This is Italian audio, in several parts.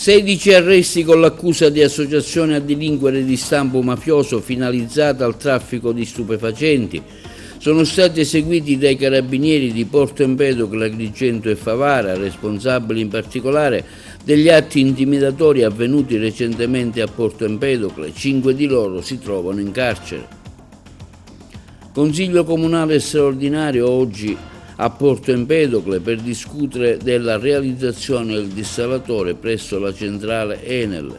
16 arresti con l'accusa di associazione a delinquere di stampo mafioso finalizzata al traffico di stupefacenti. Sono stati eseguiti dai carabinieri di Porto Empedocle, Agrigento e Favara, responsabili in particolare degli atti intimidatori avvenuti recentemente a Porto Empedocle. 5 di loro si trovano in carcere. Consiglio comunale straordinario oggi a Porto Empedocle per discutere della realizzazione del dissalatore presso la centrale Enel.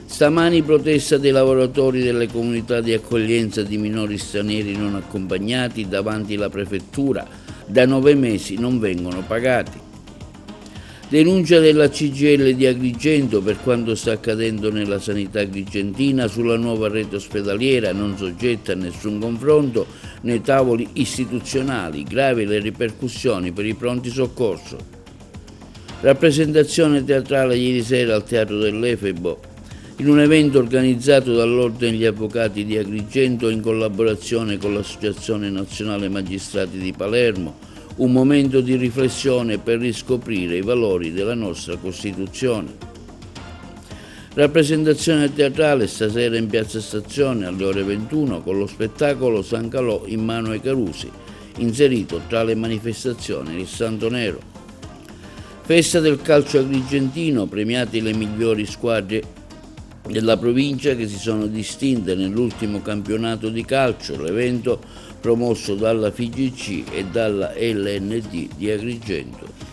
Stamani protesta dei lavoratori delle comunità di accoglienza di minori stranieri non accompagnati davanti alla prefettura. Da 9 mesi non vengono pagati. Denuncia della CGIL di Agrigento per quanto sta accadendo nella sanità agrigentina sulla nuova rete ospedaliera, non soggetta a nessun confronto nei tavoli istituzionali, gravi le ripercussioni per i pronti soccorso. Rappresentazione teatrale ieri sera al Teatro dell'Efebo, in un evento organizzato dall'Ordine degli Avvocati di Agrigento in collaborazione con l'Associazione Nazionale Magistrati di Palermo, un momento di riflessione per riscoprire i valori della nostra Costituzione. Rappresentazione teatrale stasera in Piazza Stazione alle ore 21 con lo spettacolo San Calò in mano ai Carusi, inserito tra le manifestazioni il Santo Nero. Festa del calcio agrigentino, premiati le migliori squadre della provincia che si sono distinte nell'ultimo campionato di calcio, l'evento promosso dalla FIGC e dalla LND di Agrigento.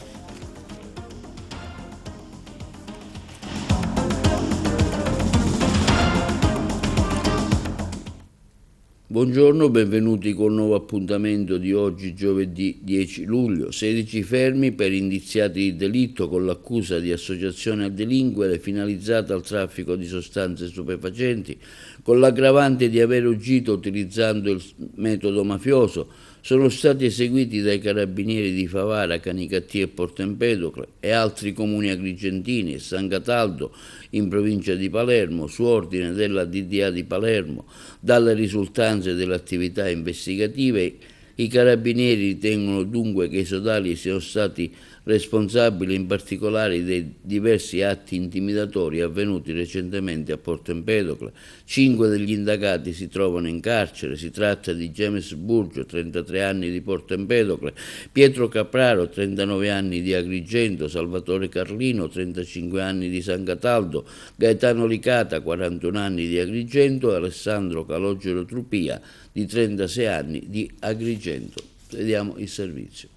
Buongiorno, benvenuti con un nuovo appuntamento di oggi, giovedì 10 luglio. 16 fermi per indiziati di delitto con l'accusa di associazione a delinquere finalizzata al traffico di sostanze stupefacenti, con l'aggravante di aver agito utilizzando il metodo mafioso, sono stati eseguiti dai carabinieri di Favara, Canicattì e Porto Empedocle e altri comuni agrigentini e San Cataldo in provincia di Palermo su ordine della DDA di Palermo. Dalle risultanze delle attività investigative i carabinieri ritengono dunque che i sodali siano stati responsabili in particolare dei diversi atti intimidatori avvenuti recentemente a Porto Empedocle. 5 degli indagati si trovano in carcere. Si tratta di James Burgio, 33 anni di Porto Empedocle, Pietro Capraro, 39 anni di Agrigento, Salvatore Carlino, 35 anni di San Cataldo, Gaetano Licata, 41 anni di Agrigento e Alessandro Calogero Trupia, di 36 anni di Agrigento. Vediamo il servizio.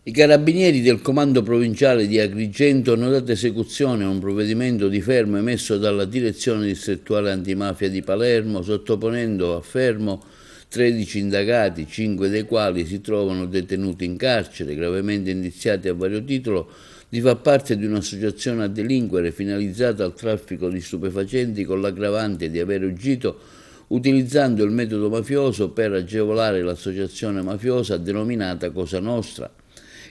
I carabinieri del comando provinciale di Agrigento hanno dato esecuzione a un provvedimento di fermo emesso dalla direzione distrettuale antimafia di Palermo, sottoponendo a fermo 13 indagati, 5 dei quali si trovano detenuti in carcere, gravemente indiziati a vario titolo di far parte di un'associazione a delinquere finalizzata al traffico di stupefacenti con l'aggravante di aver agito utilizzando il metodo mafioso per agevolare l'associazione mafiosa denominata Cosa Nostra.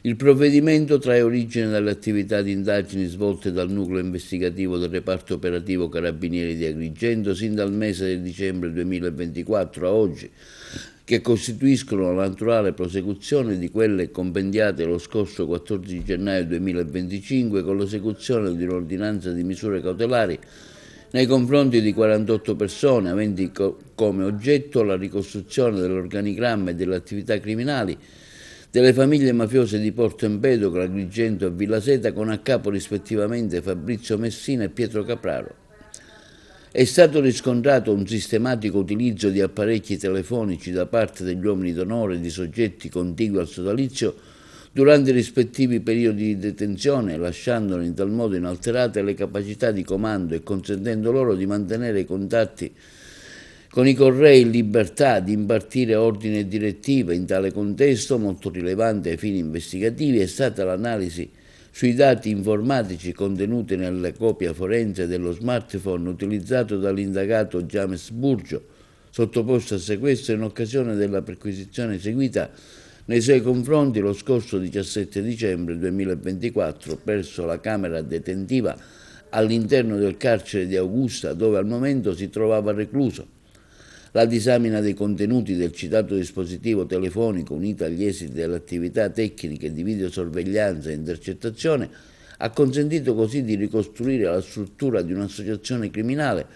Il provvedimento trae origine dalle attività di indagini svolte dal nucleo investigativo del reparto operativo Carabinieri di Agrigento sin dal mese di dicembre 2024 a oggi, che costituiscono la naturale prosecuzione di quelle compendiate lo scorso 14 gennaio 2025 con l'esecuzione di un'ordinanza di misure cautelari nei confronti di 48 persone aventi come oggetto la ricostruzione dell'organigramma e delle attività criminali delle famiglie mafiose di Porto Empedocle, Agrigento e Villa Seta, con a capo rispettivamente Fabrizio Messina e Pietro Capraro. È stato riscontrato un sistematico utilizzo di apparecchi telefonici da parte degli uomini d'onore di soggetti contigui al sodalizio durante i rispettivi periodi di detenzione, lasciandone in tal modo inalterate le capacità di comando e consentendo loro di mantenere i contatti con i correi in libertà di impartire ordini e direttive. In tale contesto, molto rilevante ai fini investigativi, è stata l'analisi sui dati informatici contenuti nella copia forense dello smartphone utilizzato dall'indagato James Burgio, sottoposto a sequestro in occasione della perquisizione eseguita nei suoi confronti lo scorso 17 dicembre 2024 presso la camera detentiva all'interno del carcere di Augusta, dove al momento si trovava recluso. La disamina dei contenuti del citato dispositivo telefonico, unita agli esiti delle attività tecniche di videosorveglianza e intercettazione, ha consentito così di ricostruire la struttura di un'associazione criminale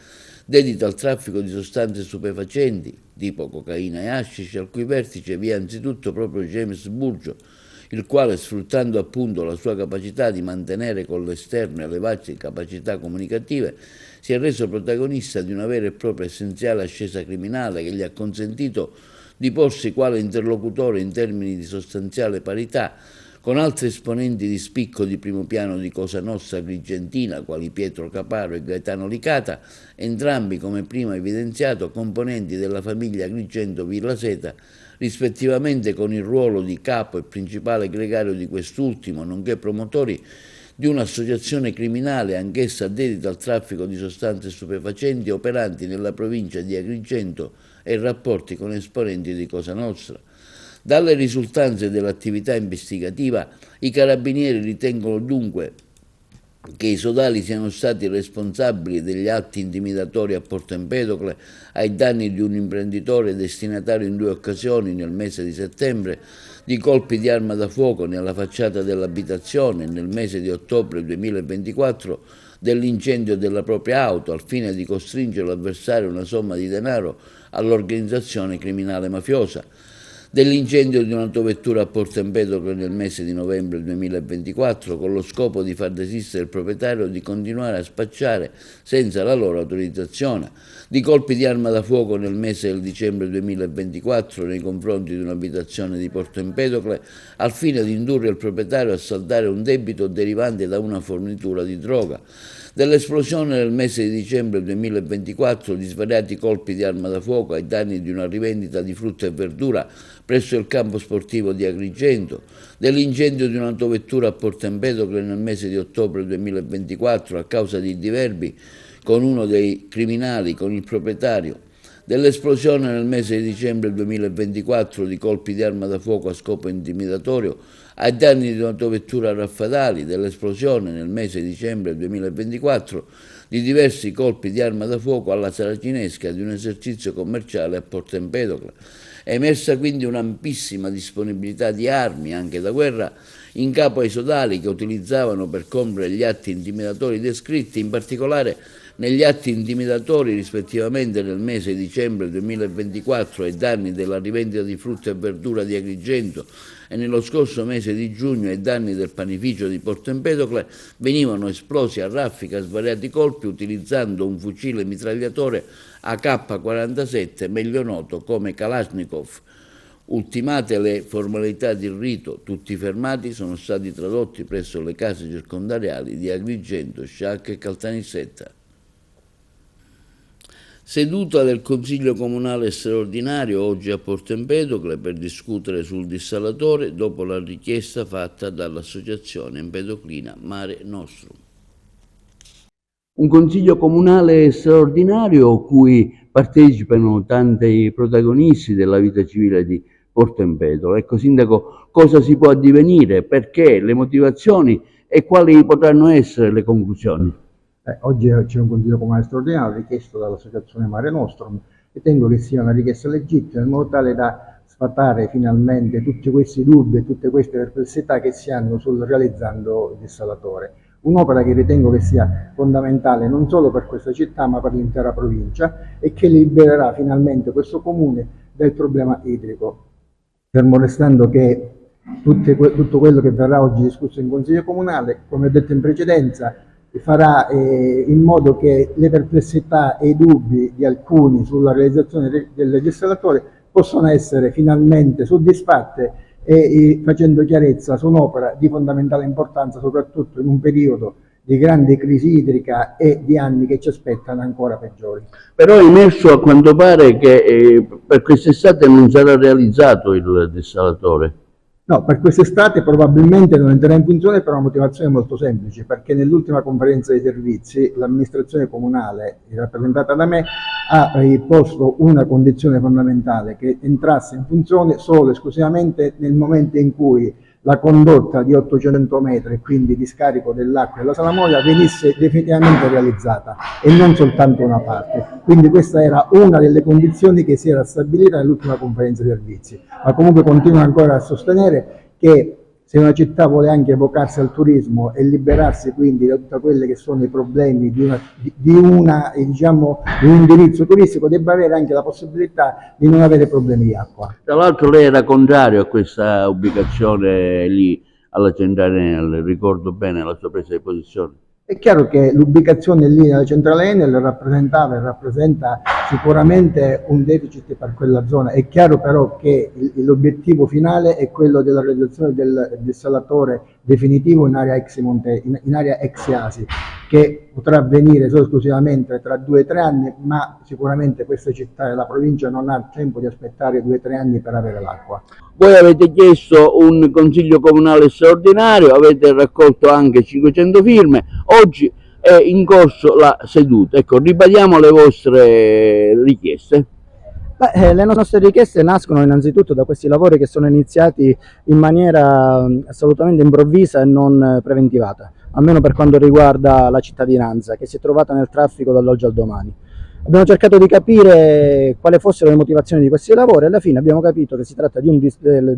dedita al traffico di sostanze stupefacenti, tipo cocaina e hashish, al cui vertice vi è anzitutto proprio James Burgio, il quale, sfruttando appunto la sua capacità di mantenere con l'esterno elevate capacità comunicative, si è reso protagonista di una vera e propria essenziale ascesa criminale che gli ha consentito di porsi quale interlocutore in termini di sostanziale parità con altri esponenti di spicco di primo piano di Cosa Nostra Agrigentina, quali Pietro Caparo e Gaetano Licata, entrambi, come prima evidenziato, componenti della famiglia Agrigento-Villaseta, rispettivamente con il ruolo di capo e principale gregario di quest'ultimo, nonché promotori di un'associazione criminale anch'essa dedita al traffico di sostanze stupefacenti operanti nella provincia di Agrigento e in rapporti con esponenti di Cosa Nostra. Dalle risultanze dell'attività investigativa, i carabinieri ritengono dunque che i sodali siano stati responsabili degli atti intimidatori a Porto Empedocle ai danni di un imprenditore destinatario in 2 occasioni nel mese di settembre di colpi di arma da fuoco nella facciata dell'abitazione e nel mese di ottobre 2024 dell'incendio della propria auto al fine di costringerlo a versare una somma di denaro all'organizzazione criminale mafiosa, dell'incendio di un'autovettura a Porto Empedocle nel mese di novembre 2024 con lo scopo di far desistere il proprietario di continuare a spacciare senza la loro autorizzazione, di colpi di arma da fuoco nel mese del dicembre 2024 nei confronti di un'abitazione di Porto Empedocle al fine di indurre il proprietario a saldare un debito derivante da una fornitura di droga, dell'esplosione nel mese di dicembre 2024 di svariati colpi di arma da fuoco ai danni di una rivendita di frutta e verdura presso il campo sportivo di Agrigento, dell'incendio di un'autovettura a Porto Empedocle nel mese di ottobre 2024 a causa di diverbi con uno dei criminali, con il proprietario, dell'esplosione nel mese di dicembre 2024 di colpi di arma da fuoco a scopo intimidatorio ai danni di un'autovettura a Raffadali, dell'esplosione nel mese di dicembre 2024 di diversi colpi di arma da fuoco alla Saracinesca di un esercizio commerciale a Porto Empedocle. È emersa quindi un'ampissima disponibilità di armi, anche da guerra, in capo ai sodali che utilizzavano per compiere gli atti intimidatori descritti, in particolare negli atti intimidatori rispettivamente nel mese di dicembre 2024 ai danni della rivendita di frutta e verdura di Agrigento e nello scorso mese di giugno ai danni del panificio di Porto Empedocle, venivano esplosi a raffica svariati colpi utilizzando un fucile mitragliatore AK-47, meglio noto come Kalashnikov. Ultimate le formalità di rito, tutti i fermati sono stati tradotti presso le case circondariali di Agrigento, Sciacca e Caltanissetta. Seduta del Consiglio Comunale straordinario oggi a Porto Empedocle per discutere sul dissalatore dopo la richiesta fatta dall'Associazione Empedoclina Mare Nostrum. Un Consiglio Comunale straordinario a cui partecipano tanti protagonisti della vita civile di Porto Empedocle. Ecco, Sindaco, cosa si può addivenire, perché, le motivazioni e quali potranno essere le conclusioni? Oggi c'è un Consiglio Comunale straordinario richiesto dall'Associazione Mare Nostrum. Ritengo che sia una richiesta legittima in modo tale da sfatare finalmente tutti questi dubbi e tutte queste perplessità che si hanno sul realizzando il dissalatore. Un'opera che ritengo che sia fondamentale non solo per questa città ma per l'intera provincia e che libererà finalmente questo comune del problema idrico. Fermo restando che tutto quello che verrà oggi discusso in Consiglio Comunale, come ho detto in precedenza, farà in modo che le perplessità e i dubbi di alcuni sulla realizzazione del dissalatore possano essere finalmente soddisfatte e facendo chiarezza su un'opera di fondamentale importanza, soprattutto in un periodo di grande crisi idrica e di anni che ci aspettano ancora peggiori. Però è emerso a quanto pare che per quest'estate non sarà realizzato il dissalatore. No, per quest'estate probabilmente non entrerà in funzione per una motivazione molto semplice, perché nell'ultima conferenza dei servizi l'amministrazione comunale, rappresentata da me, ha posto una condizione fondamentale, che entrasse in funzione solo e esclusivamente nel momento in cui la condotta di 800 metri e quindi di scarico dell'acqua della Salamoia venisse definitivamente realizzata e non soltanto una parte. Quindi questa era una delle condizioni che si era stabilita nell'ultima conferenza di servizi, ma comunque continuo ancora a sostenere che se una città vuole anche evocarsi al turismo e liberarsi quindi da tutti quelli che sono i problemi di un indirizzo turistico, debba avere anche la possibilità di non avere problemi di acqua. Tra l'altro lei era contrario a questa ubicazione lì alla centrale Enel, ricordo bene la sua presa di posizione. È chiaro che l'ubicazione lì nella centrale Enel rappresentava e rappresenta sicuramente un deficit per quella zona. È chiaro però che l'obiettivo finale è quello della realizzazione del dessalatore definitivo in area ex Iasi, che potrà avvenire solo esclusivamente tra 2 o 3 anni, ma sicuramente questa città e la provincia non ha il tempo di aspettare 2 o 3 anni per avere l'acqua. Voi avete chiesto un consiglio comunale straordinario, avete raccolto anche 500 firme, oggi è in corso la seduta. Ecco, ribadiamo le vostre richieste. Le nostre richieste nascono innanzitutto da questi lavori che sono iniziati in maniera assolutamente improvvisa e non preventivata, almeno per quanto riguarda la cittadinanza che si è trovata nel traffico dall'oggi al domani. Abbiamo cercato di capire quali fossero le motivazioni di questi lavori e alla fine abbiamo capito che si tratta di un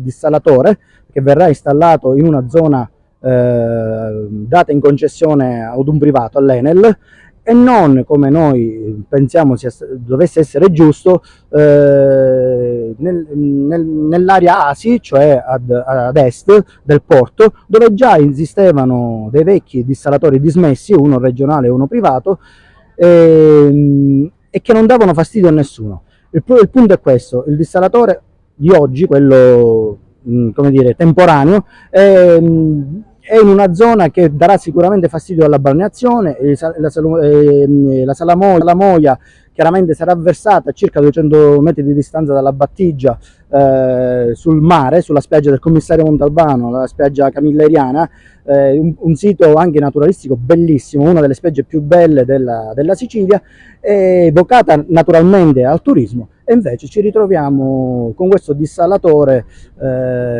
dissalatore che verrà installato in una zona data in concessione ad un privato, all'Enel, e non, come noi pensiamo dovesse essere giusto, nell'area ASI, cioè ad est del porto, dove già esistevano dei vecchi dissalatori dismessi, uno regionale e uno privato, e che non davano fastidio a nessuno. Il punto è questo: il dissalatore di oggi, quello come dire temporaneo, è in una zona che darà sicuramente fastidio alla balneazione. La Salamoia chiaramente sarà versata a circa 200 metri di distanza dalla battigia sul mare, sulla spiaggia del Commissario Montalbano, la spiaggia camilleriana, un sito anche naturalistico bellissimo, una delle spiagge più belle della Sicilia, vocata naturalmente al turismo, e invece ci ritroviamo con questo dissalatore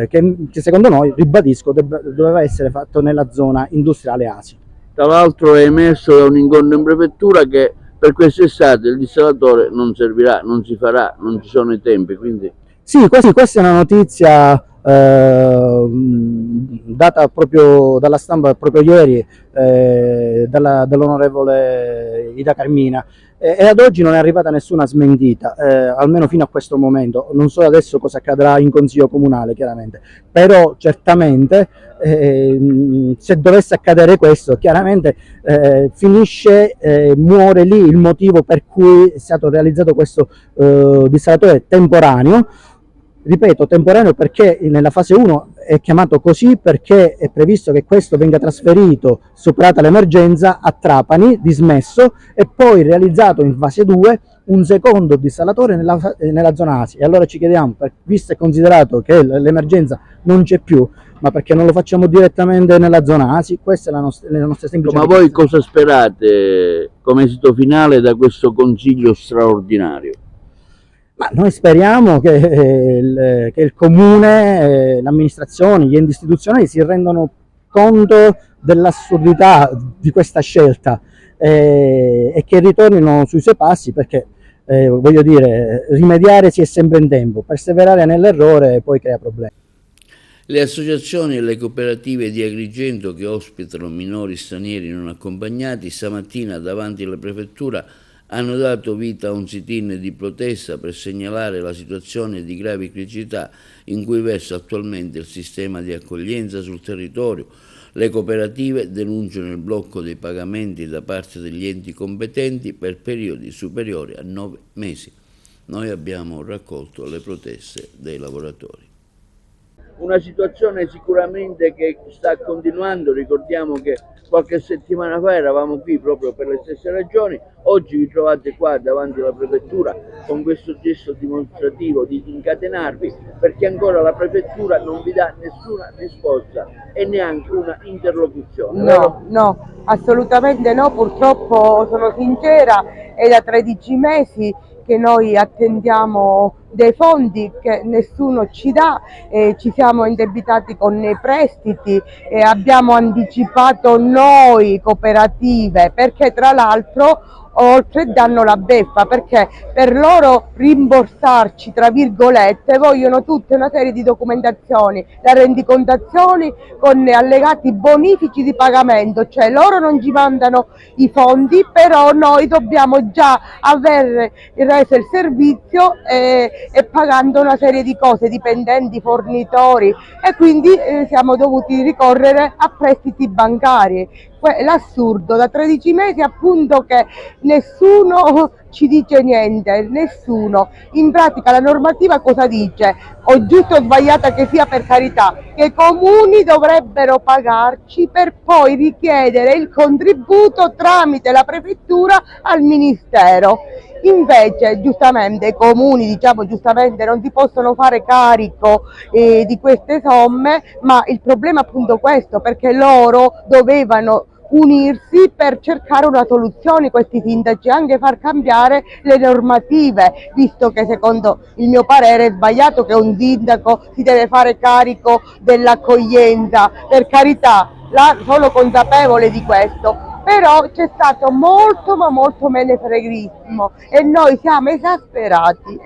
che secondo noi, ribadisco, doveva essere fatto nella zona industriale ASI. Tra l'altro è emerso da un incontro in prefettura che per quest'estate il dissalatore non servirà, non si farà, non ci sono i tempi, quindi... Sì, questa è una notizia data proprio dalla stampa proprio ieri dall'onorevole Ida Carmina, e ad oggi non è arrivata nessuna smentita, almeno fino a questo momento. Non so adesso cosa accadrà in consiglio comunale, chiaramente, però certamente se dovesse accadere questo, chiaramente finisce, muore lì il motivo per cui è stato realizzato questo dissalatore temporaneo. Ripeto, temporaneo perché nella fase 1 è chiamato così perché è previsto che questo venga trasferito, superata l'emergenza, a Trapani, dismesso, e poi realizzato in fase 2 un secondo dissalatore nella zona ASI. E allora ci chiediamo, visto e considerato che l'emergenza non c'è più, ma perché non lo facciamo direttamente nella zona ASI? Questa è le nostre semplici Ma voi cosa sperate come esito finale da questo consiglio straordinario? Ma noi speriamo che il comune, l'amministrazione, gli enti istituzionali si rendano conto dell'assurdità di questa scelta e che ritornino sui suoi passi, perché voglio dire, rimediare si è sempre in tempo, perseverare nell'errore poi crea problemi. Le associazioni e le cooperative di Agrigento che ospitano minori stranieri non accompagnati stamattina davanti alla prefettura hanno dato vita a un sit-in di protesta per segnalare la situazione di gravi criticità in cui versa attualmente il sistema di accoglienza sul territorio. Le cooperative denunciano il blocco dei pagamenti da parte degli enti competenti per periodi superiori a 9 mesi. Noi abbiamo raccolto le proteste dei lavoratori. Una situazione sicuramente che sta continuando. Ricordiamo che qualche settimana fa eravamo qui proprio per le stesse ragioni, oggi vi trovate qua davanti alla prefettura con questo gesto dimostrativo di incatenarvi, perché ancora la prefettura non vi dà nessuna risposta e neanche una interlocuzione. No, no, assolutamente no, purtroppo sono sincera, è da 13 mesi che noi attendiamo dei fondi che nessuno ci dà, ci siamo indebitati con i prestiti, abbiamo anticipato noi cooperative, perché tra l'altro oltre danno la beffa, perché per loro rimborsarci tra virgolette vogliono tutta una serie di documentazioni, la rendicontazioni con allegati bonifici di pagamento, cioè loro non ci mandano i fondi, però noi dobbiamo già aver reso il servizio e pagando una serie di cose, dipendenti, fornitori, e quindi siamo dovuti ricorrere a prestiti bancari. L'assurdo da 13 mesi appunto che nessuno ci dice niente, nessuno. In pratica la normativa cosa dice? O giusto o sbagliata che sia, per carità, che i comuni dovrebbero pagarci per poi richiedere il contributo tramite la prefettura al ministero. Invece giustamente i comuni, diciamo giustamente, non si possono fare carico di queste somme, ma il problema è appunto questo, perché loro dovevano unirsi per cercare una soluzione, questi sindaci, anche far cambiare le normative, visto che secondo il mio parere è sbagliato che un sindaco si deve fare carico dell'accoglienza, per carità, sono consapevole di questo, però c'è stato molto ma molto menefreghismo e noi siamo esasperati.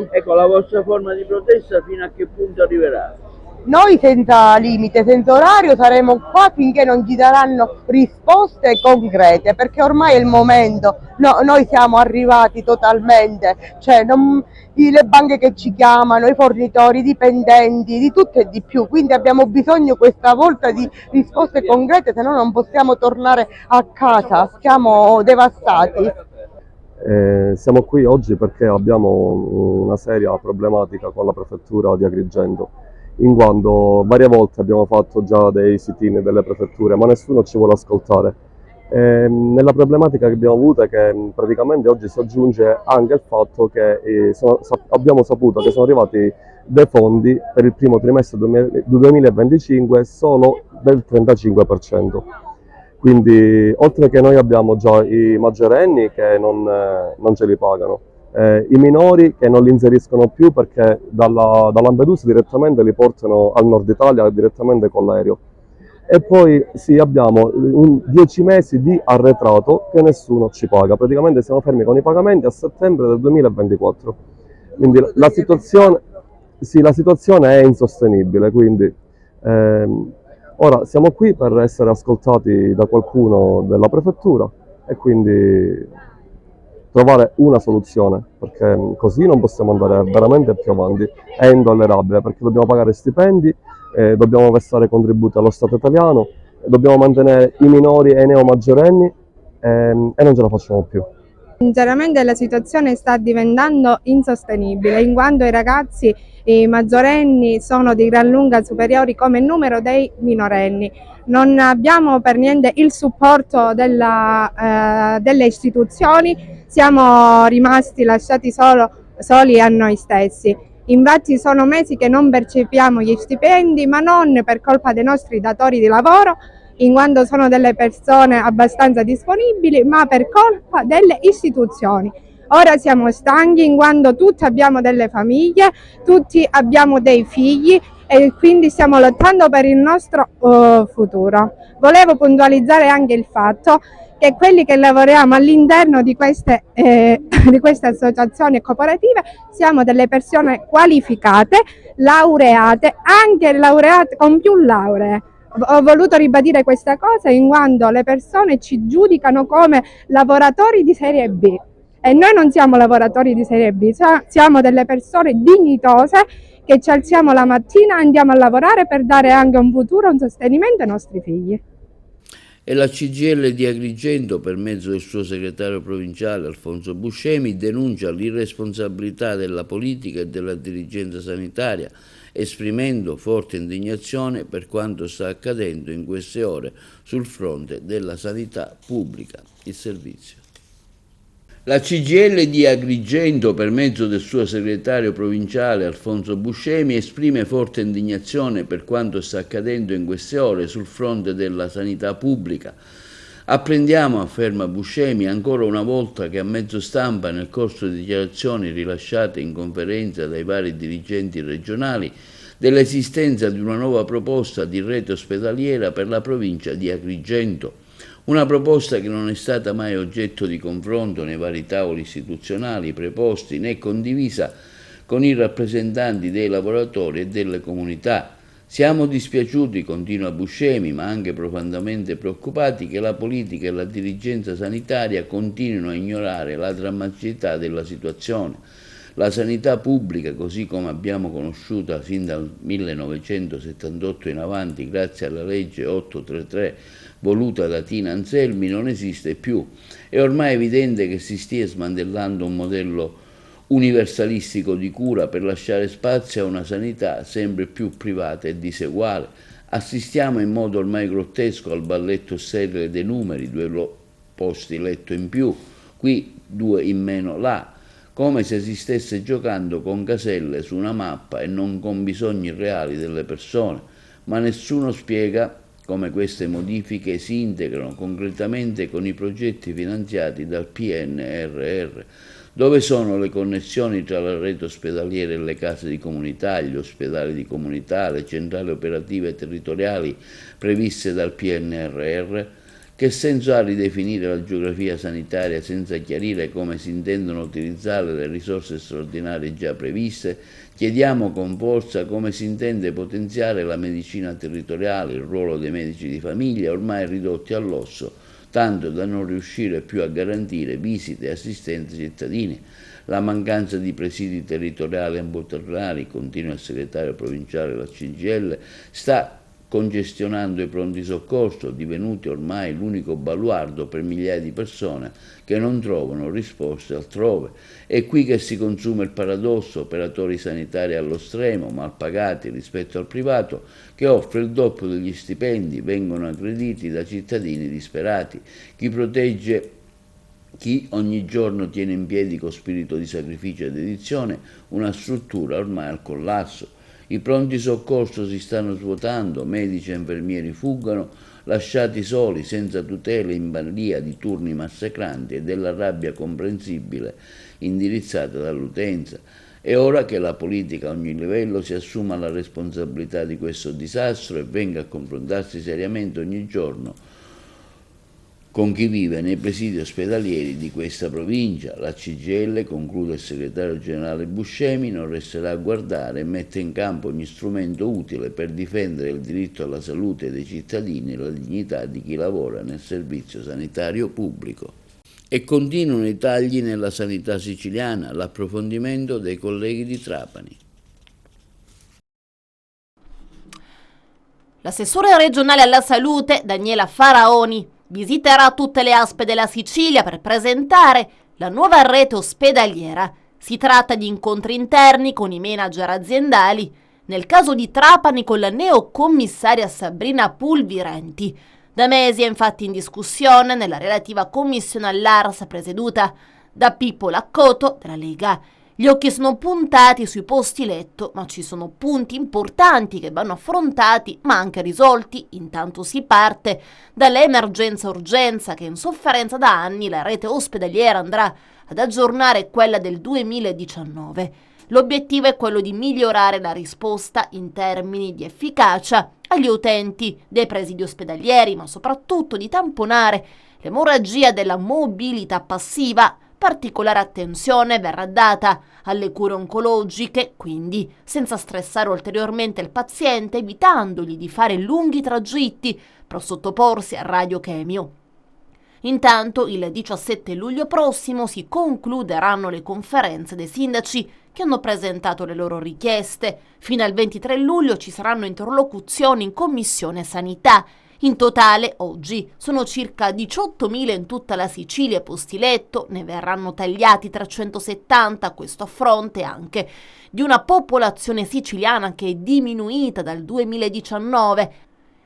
Ecco, la vostra forma di protesta fino a che punto arriverà? Noi senza limite, senza orario saremo qua finché non ci daranno risposte concrete, perché ormai è il momento, noi siamo arrivati totalmente, cioè le banche che ci chiamano, i fornitori, i dipendenti, di tutto e di più, quindi abbiamo bisogno questa volta di risposte concrete, se no non possiamo tornare a casa, siamo devastati. Siamo qui oggi perché abbiamo una seria problematica con la prefettura di Agrigento, in quanto varie volte abbiamo fatto già dei sit-in delle prefetture, ma nessuno ci vuole ascoltare. Nella problematica che abbiamo avuto è che praticamente oggi si aggiunge anche il fatto che abbiamo saputo che sono arrivati dei fondi per il primo trimestre 2025 solo del 35%. Quindi oltre che noi abbiamo già i maggiorenni che non ce li pagano, i minori che non li inseriscono più perché da Lampedusa direttamente li portano al nord Italia direttamente con l'aereo. E poi sì, abbiamo 10 mesi di arretrato che nessuno ci paga, praticamente siamo fermi con i pagamenti a settembre del 2024. Quindi la situazione è insostenibile, quindi ora siamo qui per essere ascoltati da qualcuno della prefettura e quindi trovare una soluzione, perché così non possiamo andare veramente più avanti, è intollerabile perché dobbiamo pagare stipendi, dobbiamo versare contributi allo Stato italiano, dobbiamo mantenere i minori e i neomaggiorenni e non ce la facciamo più. Sinceramente la situazione sta diventando insostenibile, in quanto i ragazzi, i maggiorenni, sono di gran lunga superiori come numero dei minorenni. Non abbiamo per niente il supporto delle istituzioni, siamo rimasti lasciati soli a noi stessi. Infatti sono mesi che non percepiamo gli stipendi, ma non per colpa dei nostri datori di lavoro, in quanto sono delle persone abbastanza disponibili, ma per colpa delle istituzioni. Ora siamo stanchi in quanto tutti abbiamo delle famiglie, tutti abbiamo dei figli e quindi stiamo lottando per il nostro futuro. Volevo puntualizzare anche il fatto che quelli che lavoriamo all'interno di queste associazioni cooperative siamo delle persone qualificate, laureate, anche laureate con più lauree. Ho voluto ribadire questa cosa in quanto le persone ci giudicano come lavoratori di serie B e noi non siamo lavoratori di serie B, siamo delle persone dignitose che ci alziamo la mattina e andiamo a lavorare per dare anche un futuro, un sostenimento ai nostri figli. E la CGIL di Agrigento, per mezzo del suo segretario provinciale Alfonso Buscemi, denuncia l'irresponsabilità della politica e della dirigenza sanitaria, esprimendo forte indignazione per quanto sta accadendo in queste ore sul fronte della sanità pubblica. Il servizio. La CGIL di Agrigento, per mezzo del suo segretario provinciale Alfonso Buscemi, esprime forte indignazione per quanto sta accadendo in queste ore sul fronte della sanità pubblica, Apprendiamo, afferma Buscemi, ancora una volta che a mezzo stampa, nel corso di dichiarazioni rilasciate in conferenza dai vari dirigenti regionali, dell'esistenza di una nuova proposta di rete ospedaliera per la provincia di Agrigento. Una proposta che non è stata mai oggetto di confronto nei vari tavoli istituzionali preposti né condivisa con i rappresentanti dei lavoratori e delle comunità. Siamo dispiaciuti, continua Buscemi, ma anche profondamente preoccupati che la politica e la dirigenza sanitaria continuino a ignorare la drammaticità della situazione. La sanità pubblica, così come abbiamo conosciuta fin dal 1978 in avanti, grazie alla legge 833 voluta da Tina Anselmi, non esiste più. È ormai evidente che si stia smantellando un modello universalistico di cura per lasciare spazio a una sanità sempre più privata e diseguale. Assistiamo in modo ormai grottesco al balletto sterile dei numeri, 2 posti letto in più, qui 2 in meno là, come se si stesse giocando con caselle su una mappa e non con bisogni reali delle persone, ma nessuno spiega come queste modifiche si integrano concretamente con i progetti finanziati dal PNRR. Dove sono le connessioni tra la rete ospedaliera e le case di comunità, gli ospedali di comunità, le centrali operative territoriali previste dal PNRR? Che senso ha ridefinire la geografia sanitaria senza chiarire come si intendono utilizzare le risorse straordinarie già previste? Chiediamo con forza come si intende potenziare la medicina territoriale, il ruolo dei medici di famiglia ormai ridotti all'osso, tanto da non riuscire più a garantire visite e assistenza ai cittadini. La mancanza di presidi territoriali ambulatoriali, continua il segretario provinciale della CGIL, sta congestionando i pronti soccorso, divenuti ormai l'unico baluardo per migliaia di persone che non trovano risposte altrove. È qui che si consuma il paradosso: operatori sanitari allo stremo, mal pagati rispetto al privato, che offre il doppio degli stipendi, vengono aggrediti da cittadini disperati. Chi protegge chi ogni giorno tiene in piedi con spirito di sacrificio e dedizione una struttura ormai al collasso. I pronti soccorso si stanno svuotando, medici e infermieri fuggono, lasciati soli, senza tutele, in balia di turni massacranti e della rabbia comprensibile indirizzata dall'utenza. È ora che la politica a ogni livello si assuma la responsabilità di questo disastro e venga a confrontarsi seriamente ogni giorno con chi vive nei presidi ospedalieri di questa provincia. La CGIL, conclude il segretario generale Buscemi, non resterà a guardare e mette in campo ogni strumento utile per difendere il diritto alla salute dei cittadini e la dignità di chi lavora nel servizio sanitario pubblico. E continuano i tagli nella sanità siciliana, l'approfondimento dei colleghi di Trapani. L'assessore regionale alla salute, Daniela Faraoni, visiterà tutte le ASP della Sicilia per presentare la nuova rete ospedaliera. Si tratta di incontri interni con i manager aziendali, nel caso di Trapani con la neocommissaria Sabrina Pulvirenti. Da mesi è infatti in discussione nella relativa commissione all'ARS presieduta da Pippo Laccoto della Lega. Gli occhi sono puntati sui posti letto, ma ci sono punti importanti che vanno affrontati ma anche risolti. Intanto si parte dall'emergenza-urgenza che in sofferenza da anni la rete ospedaliera andrà ad aggiornare quella del 2019. L'obiettivo è quello di migliorare la risposta in termini di efficacia agli utenti dei presidi ospedalieri, ma soprattutto di tamponare l'emorragia della mobilità passiva. Particolare attenzione verrà data alle cure oncologiche, quindi senza stressare ulteriormente il paziente, evitandogli di fare lunghi tragitti per sottoporsi a radiochemio. Intanto il 17 luglio prossimo si concluderanno le conferenze dei sindaci che hanno presentato le loro richieste. Fino al 23 luglio ci saranno interlocuzioni in Commissione Sanità. In totale, oggi, sono circa 18.000 in tutta la Sicilia posti letto, ne verranno tagliati 370, questo a fronte anche di una popolazione siciliana che è diminuita dal 2019.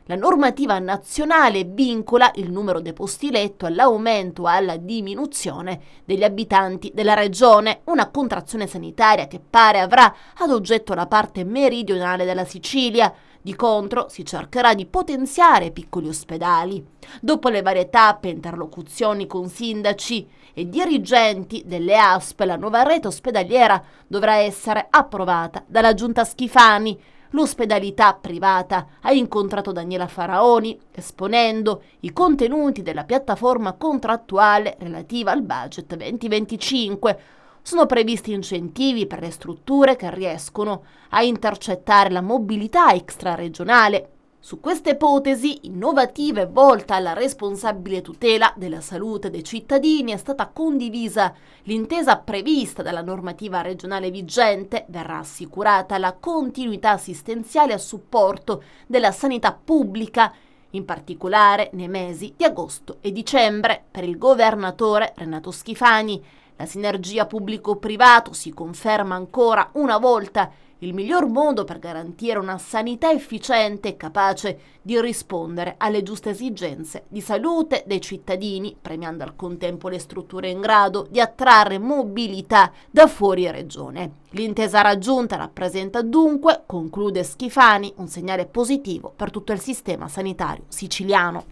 La normativa nazionale vincola il numero dei posti letto all'aumento o alla diminuzione degli abitanti della regione, una contrazione sanitaria che pare avrà ad oggetto la parte meridionale della Sicilia. Di contro si cercherà di potenziare i piccoli ospedali. Dopo le varie tappe e interlocuzioni con sindaci e dirigenti delle ASP, la nuova rete ospedaliera dovrà essere approvata dalla Giunta Schifani. L'ospedalità privata ha incontrato Daniela Faraoni, esponendo i contenuti della piattaforma contrattuale relativa al budget 2025. Sono previsti incentivi per le strutture che riescono a intercettare la mobilità extraregionale. Su queste ipotesi innovative volta alla responsabile tutela della salute dei cittadini è stata condivisa l'intesa prevista dalla normativa regionale vigente. Verrà assicurata la continuità assistenziale a supporto della sanità pubblica, in particolare nei mesi di agosto e dicembre. Per il governatore Renato Schifani, la sinergia pubblico-privato si conferma ancora una volta il miglior modo per garantire una sanità efficiente e capace di rispondere alle giuste esigenze di salute dei cittadini, premiando al contempo le strutture in grado di attrarre mobilità da fuori regione. L'intesa raggiunta rappresenta dunque, conclude Schifani, un segnale positivo per tutto il sistema sanitario siciliano.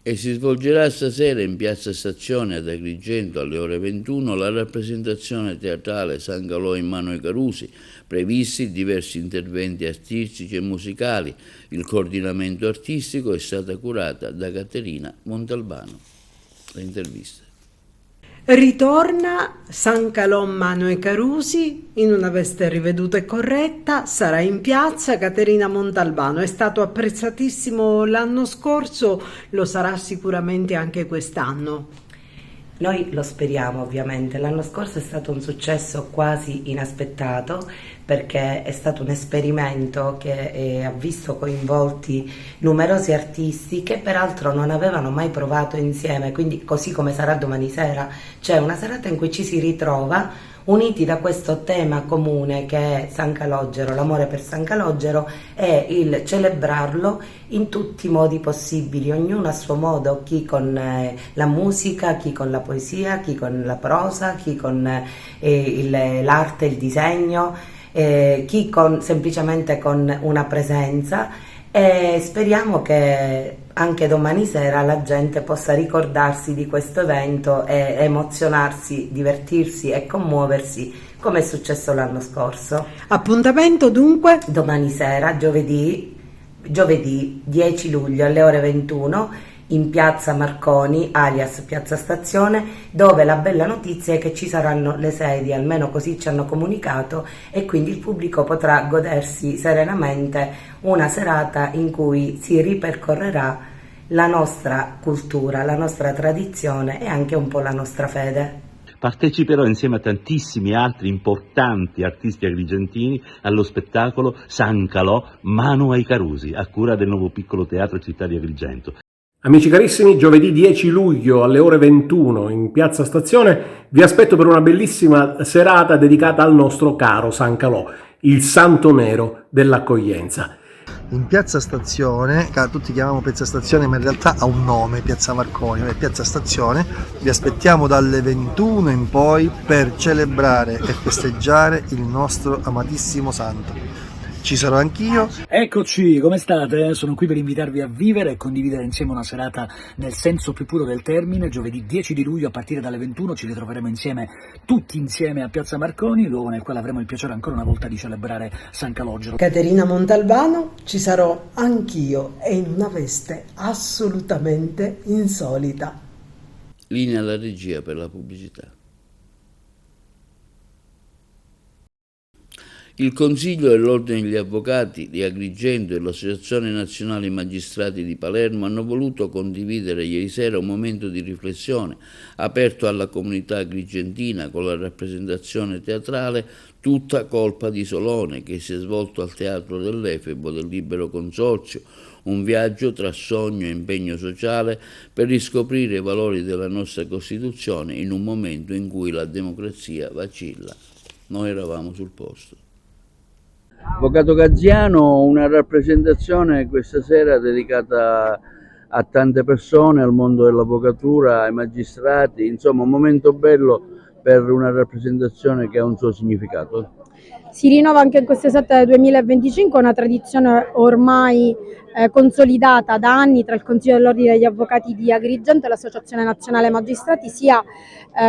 E si svolgerà stasera in Piazza Stazione ad Agrigento alle ore 21 la rappresentazione teatrale San Calò in mano ai Carusi, previsti diversi interventi artistici e musicali. Il coordinamento artistico è stata curata da Caterina Montalbano. Le interviste. Ritorna San Calò in mano ai Carusi in una veste riveduta e corretta, sarà in piazza. Caterina Montalbano: è stato apprezzatissimo l'anno scorso, lo sarà sicuramente anche quest'anno. Noi lo speriamo ovviamente, l'anno scorso è stato un successo quasi inaspettato perché è stato un esperimento che ha visto coinvolti numerosi artisti che peraltro non avevano mai provato insieme, quindi così come sarà domani sera, c'è una serata in cui ci si ritrova uniti da questo tema comune che è San Calogero, l'amore per San Calogero e il celebrarlo in tutti i modi possibili, ognuno a suo modo, chi con la musica, chi con la poesia, chi con la prosa, chi con l'arte, il disegno, chi semplicemente con una presenza, e speriamo che anche domani sera la gente possa ricordarsi di questo evento e emozionarsi, divertirsi e commuoversi come è successo l'anno scorso. Appuntamento dunque? Domani sera, giovedì 10 luglio alle ore 21 in Piazza Marconi, alias Piazza Stazione, dove la bella notizia è che ci saranno le sedie, almeno così ci hanno comunicato, e quindi il pubblico potrà godersi serenamente una serata in cui si ripercorrerà la nostra cultura, la nostra tradizione e anche un po' la nostra fede. Parteciperò insieme a tantissimi altri importanti artisti agrigentini allo spettacolo San Calò, mano ai Carusi, a cura del nuovo piccolo teatro Città di Agrigento. Amici carissimi, giovedì 10 luglio alle ore 21 in Piazza Stazione vi aspetto per una bellissima serata dedicata al nostro caro San Calò, il santo nero dell'accoglienza. In Piazza Stazione, tutti chiamiamo Piazza Stazione ma in realtà ha un nome, Piazza Marconi, è Piazza Stazione, vi aspettiamo dalle 21 in poi per celebrare e festeggiare il nostro amatissimo santo. Ci sarò anch'io. Eccoci, come state? Sono qui per invitarvi a vivere e condividere insieme una serata nel senso più puro del termine. Giovedì 10 di luglio a partire dalle 21 ci ritroveremo insieme, tutti insieme a Piazza Marconi, luogo nel quale avremo il piacere ancora una volta di celebrare San Calogero. Caterina Montalbano: ci sarò anch'io e in una veste assolutamente insolita. Linea alla regia per la pubblicità. Il Consiglio dell'Ordine degli Avvocati di Agrigento e l'Associazione Nazionale Magistrati di Palermo hanno voluto condividere ieri sera un momento di riflessione aperto alla comunità agrigentina con la rappresentazione teatrale Tutta colpa di Solone, che si è svolto al Teatro dell'Efebo del Libero Consorzio, un viaggio tra sogno e impegno sociale per riscoprire i valori della nostra Costituzione in un momento in cui la democrazia vacilla. Noi eravamo sul posto. Avvocato Gaziano, una rappresentazione questa sera dedicata a tante persone, al mondo dell'avvocatura, ai magistrati, insomma un momento bello per una rappresentazione che ha un suo significato. Si rinnova anche in quest'estate del 2025 una tradizione ormai consolidata da anni tra il Consiglio dell'Ordine degli Avvocati di Agrigento e l'Associazione Nazionale Magistrati, sia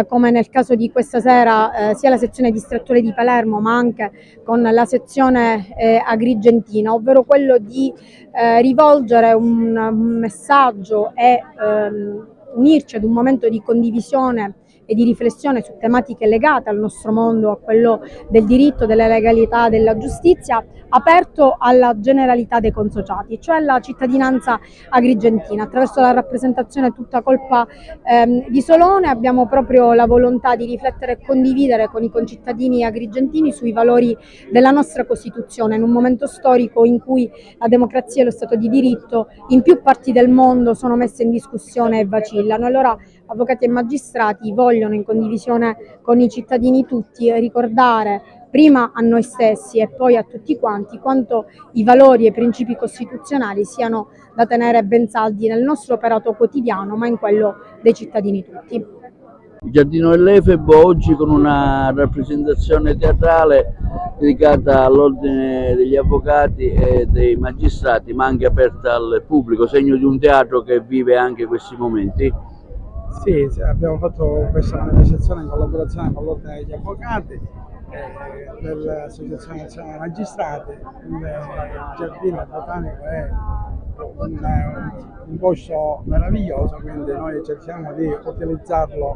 come nel caso di questa sera, sia la sezione distrettuale di Palermo, ma anche con la sezione agrigentina, ovvero quello di rivolgere un messaggio e unirci ad un momento di condivisione e di riflessione su tematiche legate al nostro mondo, a quello del diritto, della legalità, della giustizia, aperto alla generalità dei consociati, cioè alla cittadinanza agrigentina. Attraverso la rappresentazione tutta colpa di Solone abbiamo proprio la volontà di riflettere e condividere con i concittadini agrigentini sui valori della nostra Costituzione, in un momento storico in cui la democrazia e lo Stato di diritto in più parti del mondo sono messe in discussione e vacillano. Allora, avvocati e magistrati vogliono, in condivisione con i cittadini tutti, ricordare prima a noi stessi e poi a tutti quanti quanto i valori e i principi costituzionali siano da tenere ben saldi nel nostro operato quotidiano, ma in quello dei cittadini tutti. Il Giardino dell'Efebo oggi con una rappresentazione teatrale dedicata all'Ordine degli Avvocati e dei Magistrati, ma anche aperta al pubblico, segno di un teatro che vive anche questi momenti. Sì, abbiamo fatto questa manifestazione in collaborazione con l'Ordine degli Avvocati, dell'Associazione Nazionale Magistrati. Il Giardino Botanico è un posto meraviglioso, quindi noi cerchiamo di utilizzarlo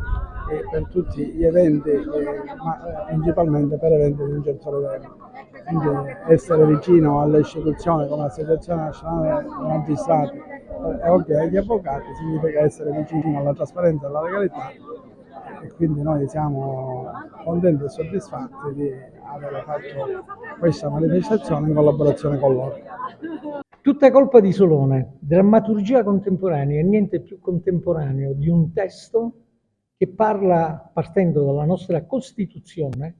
per tutti gli eventi, ma principalmente per eventi di un certo livello. Quindi essere vicino alle istituzioni come l'Associazione Nazionale dei Magistrati e oltre agli avvocati significa essere vicino alla trasparenza e alla legalità, e quindi noi siamo contenti e soddisfatti di aver fatto questa manifestazione in collaborazione con loro. Tutta colpa di Solone, drammaturgia contemporanea, e niente più contemporaneo di un testo che parla, partendo dalla nostra Costituzione,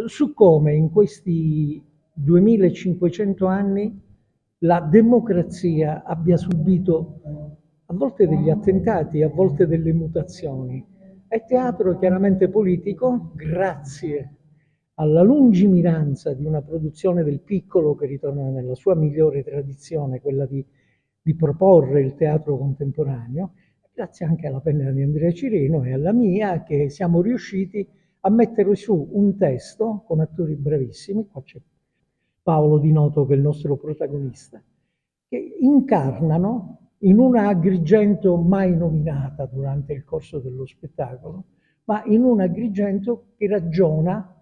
su come in questi 2500 anni la democrazia abbia subito a volte degli attentati, a volte delle mutazioni. È teatro chiaramente politico, grazie alla lungimiranza di una produzione del piccolo che ritorna nella sua migliore tradizione, quella di proporre il teatro contemporaneo, grazie anche alla penna di Andrea Cirino e alla mia, che siamo riusciti a mettere su un testo con attori bravissimi. Qua c'è Paolo Di Noto, che è il nostro protagonista, che incarnano in una Agrigento mai nominata durante il corso dello spettacolo, ma in un Agrigento che ragiona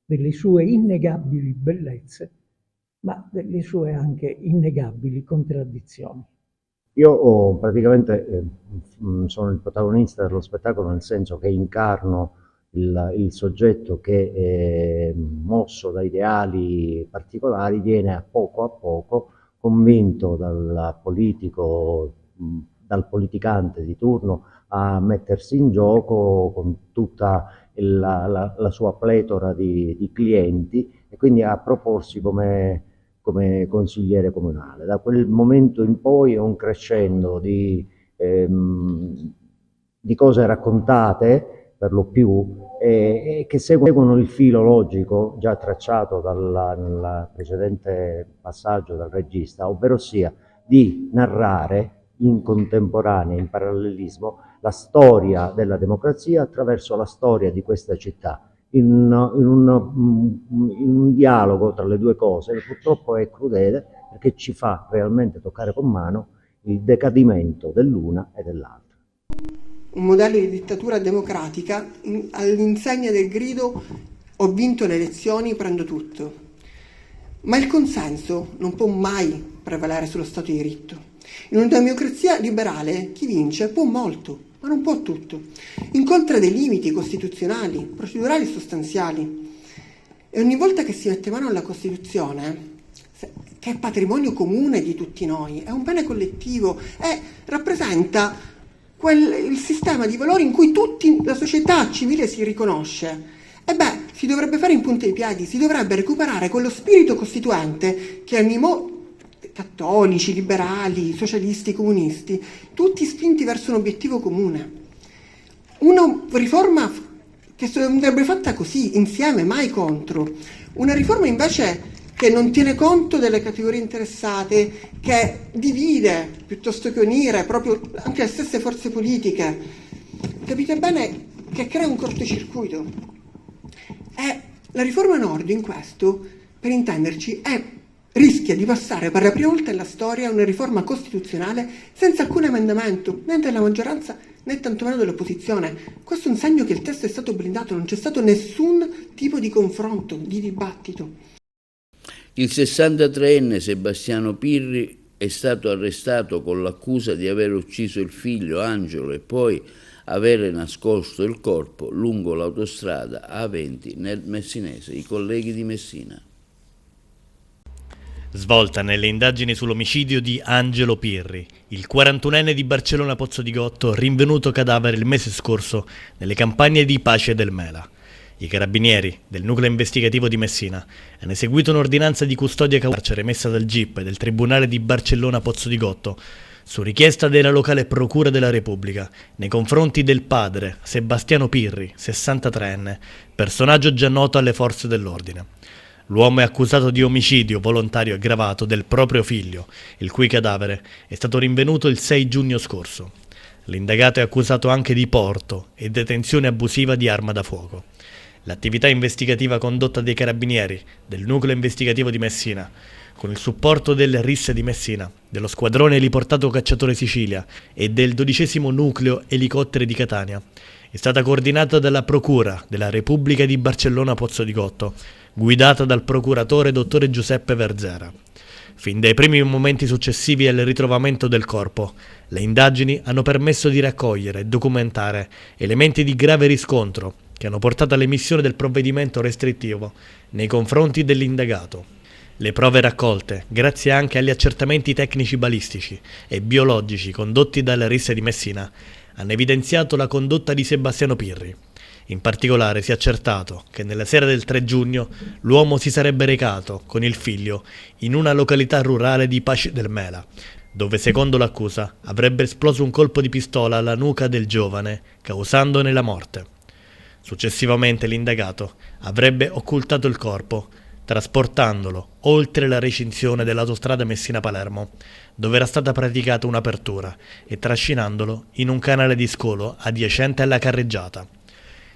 delle sue innegabili bellezze, ma delle sue anche innegabili contraddizioni. Io praticamente sono il protagonista dello spettacolo, nel senso che incarno il soggetto che, mosso da ideali particolari, viene a poco convinto dal politico, dal politicante di turno a mettersi in gioco con tutta la sua pletora di clienti, e quindi a proporsi come consigliere comunale. Da quel momento in poi è un crescendo di cose raccontate per lo più, e che seguono il filo logico già tracciato nel precedente passaggio dal regista, ovvero sia di narrare in contemporanea, in parallelismo, la storia della democrazia attraverso la storia di questa città, in un dialogo tra le due cose, che purtroppo è crudele, perché ci fa realmente toccare con mano il decadimento dell'una e dell'altra. Un modello di dittatura democratica all'insegna del grido "ho vinto le elezioni, prendo tutto". Ma il consenso non può mai prevalere sullo Stato di diritto. In una democrazia liberale chi vince può molto, ma non può tutto. Incontra dei limiti costituzionali, procedurali e sostanziali. E ogni volta che si mette mano alla Costituzione, che è patrimonio comune di tutti noi, è un bene collettivo e rappresenta il sistema di valori in cui la società civile si riconosce, si dovrebbe fare in punta di piedi, si dovrebbe recuperare quello spirito costituente che cattolici, liberali, socialisti, comunisti, tutti spinti verso un obiettivo comune. Una riforma che andrebbe fatta così, insieme, mai contro. Una riforma invece che non tiene conto delle categorie interessate, che divide piuttosto che unire proprio anche le stesse forze politiche. Capite bene che crea un cortocircuito. E la riforma Nord in questo, per intenderci, rischia di passare per la prima volta nella storia una riforma costituzionale senza alcun emendamento, né della maggioranza né tantomeno dell'opposizione. Questo è un segno che il testo è stato blindato, non c'è stato nessun tipo di confronto, di dibattito. Il 63enne Sebastiano Pirri è stato arrestato con l'accusa di aver ucciso il figlio Angelo e poi avere nascosto il corpo lungo l'autostrada A20 nel Messinese. I colleghi di Messina. Svolta nelle indagini sull'omicidio di Angelo Pirri, il 41enne di Barcellona Pozzodicotto rinvenuto cadavere il mese scorso nelle campagne di Pace del Mela. I carabinieri del nucleo investigativo di Messina hanno eseguito un'ordinanza di custodia cautelare emessa dal GIP del Tribunale di Barcellona Pozzodicotto su richiesta della locale Procura della Repubblica nei confronti del padre Sebastiano Pirri, 63enne, personaggio già noto alle forze dell'ordine. L'uomo è accusato di omicidio volontario aggravato del proprio figlio, il cui cadavere è stato rinvenuto il 6 giugno scorso. L'indagato è accusato anche di porto e detenzione abusiva di arma da fuoco. L'attività investigativa condotta dai carabinieri del nucleo investigativo di Messina, con il supporto del RIS di Messina, dello squadrone eliportato Cacciatore Sicilia e del 12° nucleo elicotteri di Catania, è stata coordinata dalla Procura della Repubblica di Barcellona Pozzodicotto, guidata dal procuratore dottor Giuseppe Verzera. Fin dai primi momenti successivi al ritrovamento del corpo, le indagini hanno permesso di raccogliere e documentare elementi di grave riscontro che hanno portato all'emissione del provvedimento restrittivo nei confronti dell'indagato. Le prove raccolte, grazie anche agli accertamenti tecnici balistici e biologici condotti dalla RIS di Messina, hanno evidenziato la condotta di Sebastiano Pirri. In particolare si è accertato che nella sera del 3 giugno l'uomo si sarebbe recato con il figlio in una località rurale di Pace del Mela, dove secondo l'accusa avrebbe esploso un colpo di pistola alla nuca del giovane, causandone la morte. Successivamente l'indagato avrebbe occultato il corpo, trasportandolo oltre la recinzione dell'autostrada Messina-Palermo, dove era stata praticata un'apertura, e trascinandolo in un canale di scolo adiacente alla carreggiata.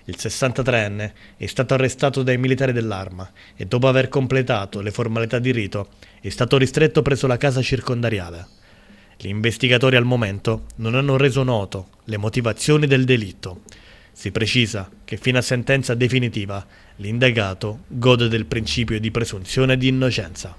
Il 63enne è stato arrestato dai militari dell'Arma e dopo aver completato le formalità di rito è stato ristretto presso la casa circondariale. Gli investigatori al momento non hanno reso noto le motivazioni del delitto. Si precisa che fino a sentenza definitiva l'indagato gode del principio di presunzione di innocenza.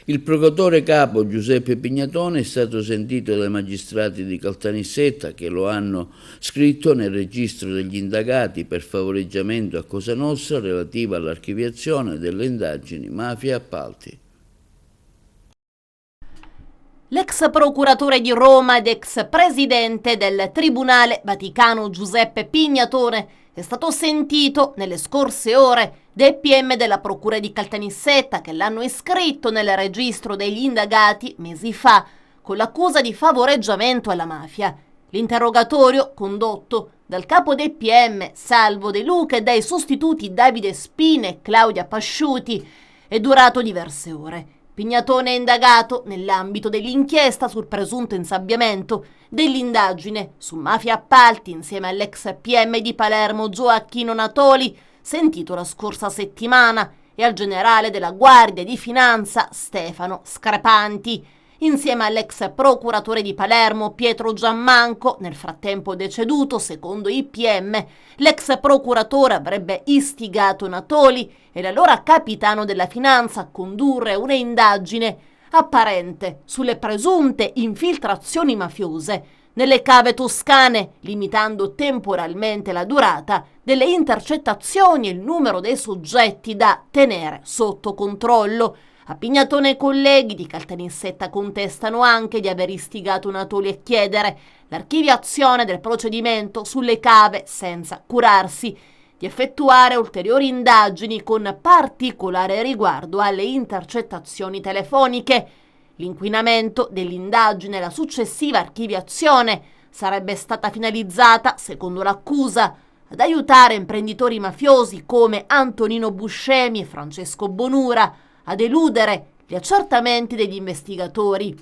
Il procuratore capo Giuseppe Pignatone è stato sentito dai magistrati di Caltanissetta che lo hanno scritto nel registro degli indagati per favoreggiamento a Cosa Nostra relativa all'archiviazione delle indagini mafia e appalti. L'ex procuratore di Roma ed ex presidente del Tribunale Vaticano Giuseppe Pignatone è stato sentito nelle scorse ore dai PM della Procura di Caltanissetta che l'hanno iscritto nel registro degli indagati mesi fa con l'accusa di favoreggiamento alla mafia. L'interrogatorio, condotto dal capo dei PM Salvo De Luca e dai sostituti Davide Spine e Claudia Pasciuti, è durato diverse ore. Pignatone è indagato nell'ambito dell'inchiesta sul presunto insabbiamento dell'indagine su mafia appalti insieme all'ex PM di Palermo Gioacchino Natoli, sentito la scorsa settimana, e al generale della Guardia di Finanza Stefano Screpanti, insieme all'ex procuratore di Palermo Pietro Giammanco, nel frattempo deceduto. Secondo i PM, l'ex procuratore avrebbe istigato Natoli e l'allora capitano della Finanza a condurre una indagine apparente sulle presunte infiltrazioni mafiose nelle cave toscane, limitando temporalmente la durata delle intercettazioni e il numero dei soggetti da tenere sotto controllo. A Pignatone e colleghi di Caltanissetta contestano anche di aver istigato Natoli a chiedere l'archiviazione del procedimento sulle cave senza curarsi di effettuare ulteriori indagini con particolare riguardo alle intercettazioni telefoniche. L'inquinamento dell'indagine e la successiva archiviazione sarebbe stata finalizzata, secondo l'accusa, ad aiutare imprenditori mafiosi come Antonino Buscemi e Francesco Bonura ad eludere gli accertamenti degli investigatori.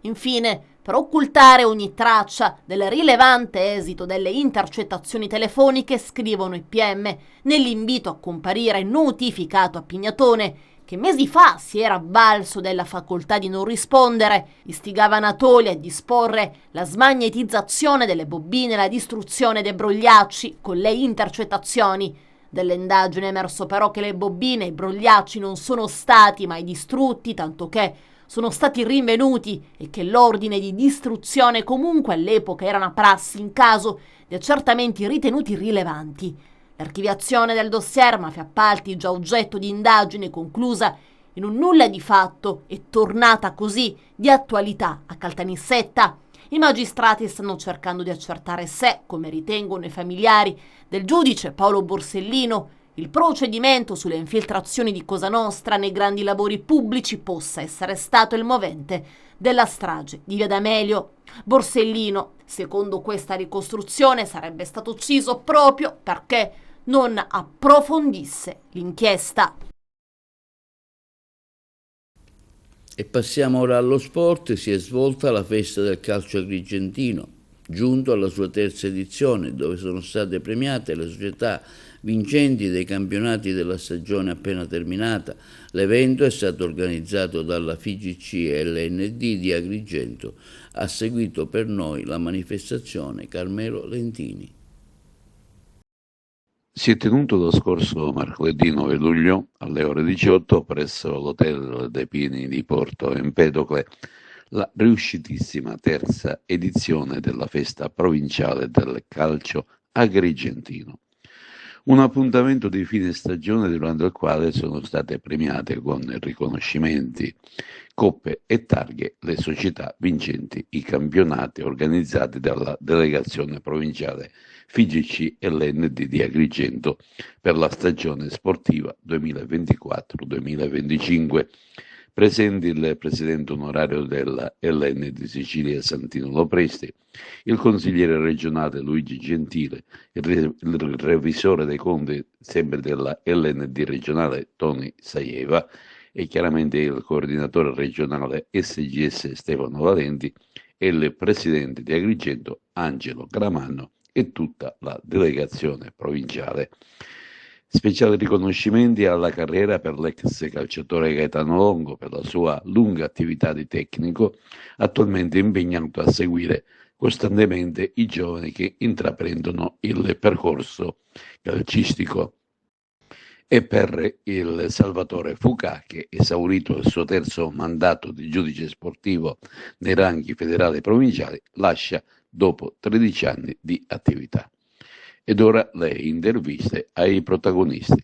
Infine, per occultare ogni traccia del rilevante esito delle intercettazioni telefoniche, scrivono i PM nell'invito a comparire notificato a Pignatone, che mesi fa si era avvalso della facoltà di non rispondere, istigava Anatoli a disporre la smagnetizzazione delle bobine e la distruzione dei brogliacci con le intercettazioni. Dell'indagine è emerso però che le bobine e i brogliacci non sono stati mai distrutti, tanto che sono stati rinvenuti, e che l'ordine di distruzione comunque all'epoca era una prassi in caso di accertamenti ritenuti rilevanti. L'archiviazione del dossier Mafia Appalti, già oggetto di indagine conclusa in un nulla di fatto e tornata così di attualità a Caltanissetta, i magistrati stanno cercando di accertare se, come ritengono i familiari del giudice Paolo Borsellino, il procedimento sulle infiltrazioni di Cosa Nostra nei grandi lavori pubblici possa essere stato il movente della strage di Via D'Amelio. Borsellino, secondo questa ricostruzione, sarebbe stato ucciso proprio perché non approfondisse l'inchiesta. E passiamo ora allo sport. Si è svolta la festa del calcio agrigentino, giunto alla sua terza edizione, dove sono state premiate le società vincenti dei campionati della stagione appena terminata. L'evento è stato organizzato dalla FIGC LND di Agrigento. Ha seguito per noi la manifestazione Carmelo Lentini. Si è tenuto lo scorso mercoledì 9 luglio alle ore 18 presso l'Hotel dei Pini di Porto Empedocle la riuscitissima terza edizione della festa provinciale del calcio agrigentino. Un appuntamento di fine stagione durante il quale sono state premiate con riconoscimenti, coppe e targhe le società vincenti i campionati organizzati dalla delegazione provinciale FIGC LND di Agrigento per la stagione sportiva 2024-2025. Presenti il presidente onorario della LND Sicilia Santino Lopresti, il consigliere regionale Luigi Gentile, il revisore dei conti sempre della LND regionale Tony Saieva e chiaramente il coordinatore regionale SGS Stefano Valenti e il presidente di Agrigento Angelo Gramanno e tutta la delegazione provinciale. Speciali riconoscimenti alla carriera per l'ex calciatore Gaetano Longo per la sua lunga attività di tecnico, attualmente impegnato a seguire costantemente i giovani che intraprendono il percorso calcistico, e per il Salvatore Fucà, che esaurito il suo terzo mandato di giudice sportivo nei ranghi federali e provinciali, lascia dopo 13 anni di attività. Ed ora le interviste ai protagonisti.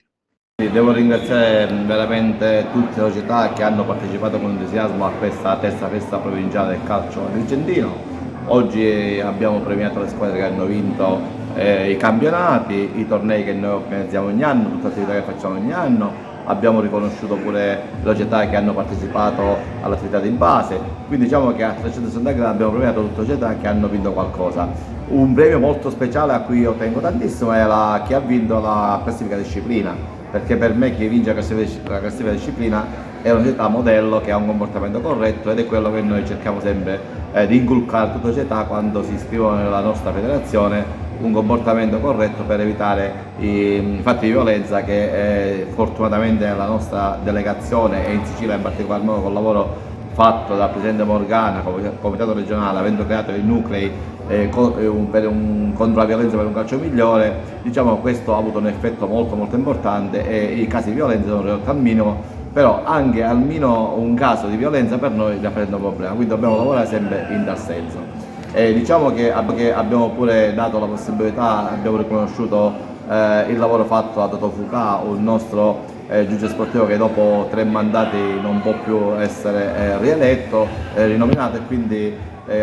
Devo ringraziare veramente tutte le società che hanno partecipato con entusiasmo a questa terza festa provinciale del calcio agrigentino. Oggi abbiamo premiato le squadre che hanno vinto i campionati, i tornei che noi organizziamo ogni anno, tutte le attività che facciamo ogni anno. Abbiamo riconosciuto pure le società che hanno partecipato all'attività di base, quindi diciamo che a 360 gradi abbiamo premiato tutte le società che hanno vinto qualcosa. Un premio molto speciale a cui io tengo tantissimo è chi ha vinto la classifica disciplina, perché per me chi vince la classifica disciplina è una società modello che ha un comportamento corretto, ed è quello che noi cerchiamo sempre di inculcare a tutte le società quando si iscrivono nella nostra federazione, un comportamento corretto per evitare i fatti di violenza che fortunatamente nella nostra delegazione e in Sicilia in particolar modo col lavoro fatto dal Presidente Morgana come comitato regionale, avendo creato i nuclei contro la violenza per un calcio migliore, diciamo questo ha avuto un effetto molto importante e i casi di violenza sono ridotti al minimo, però anche almeno un caso di violenza per noi rappresenta un problema, quindi dobbiamo lavorare sempre in tal senso. Diciamo che abbiamo pure dato la possibilità, abbiamo riconosciuto il lavoro fatto da Toto Fucà, un nostro giudice sportivo che dopo 3 mandati non può più essere rieletto, rinominato, e quindi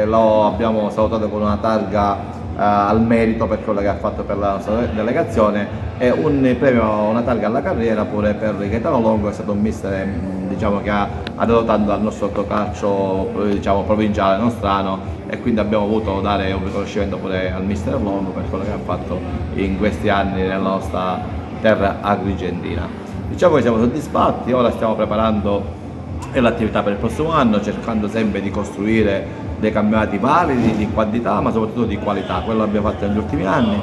lo abbiamo salutato con una targa al merito per quello che ha fatto per la nostra delegazione, e un premio, una targa alla carriera pure per Gaetano Longo, che è stato un mister diciamo che ha dato tanto al nostro calcio diciamo, provinciale nostrano, e quindi abbiamo voluto dare un riconoscimento pure al mister Longo per quello che ha fatto in questi anni nella nostra terra agrigentina. Diciamo che siamo soddisfatti, ora stiamo preparando l'attività per il prossimo anno, cercando sempre di costruire dei campionati validi di quantità ma soprattutto di qualità. Quello abbiamo fatto negli ultimi anni.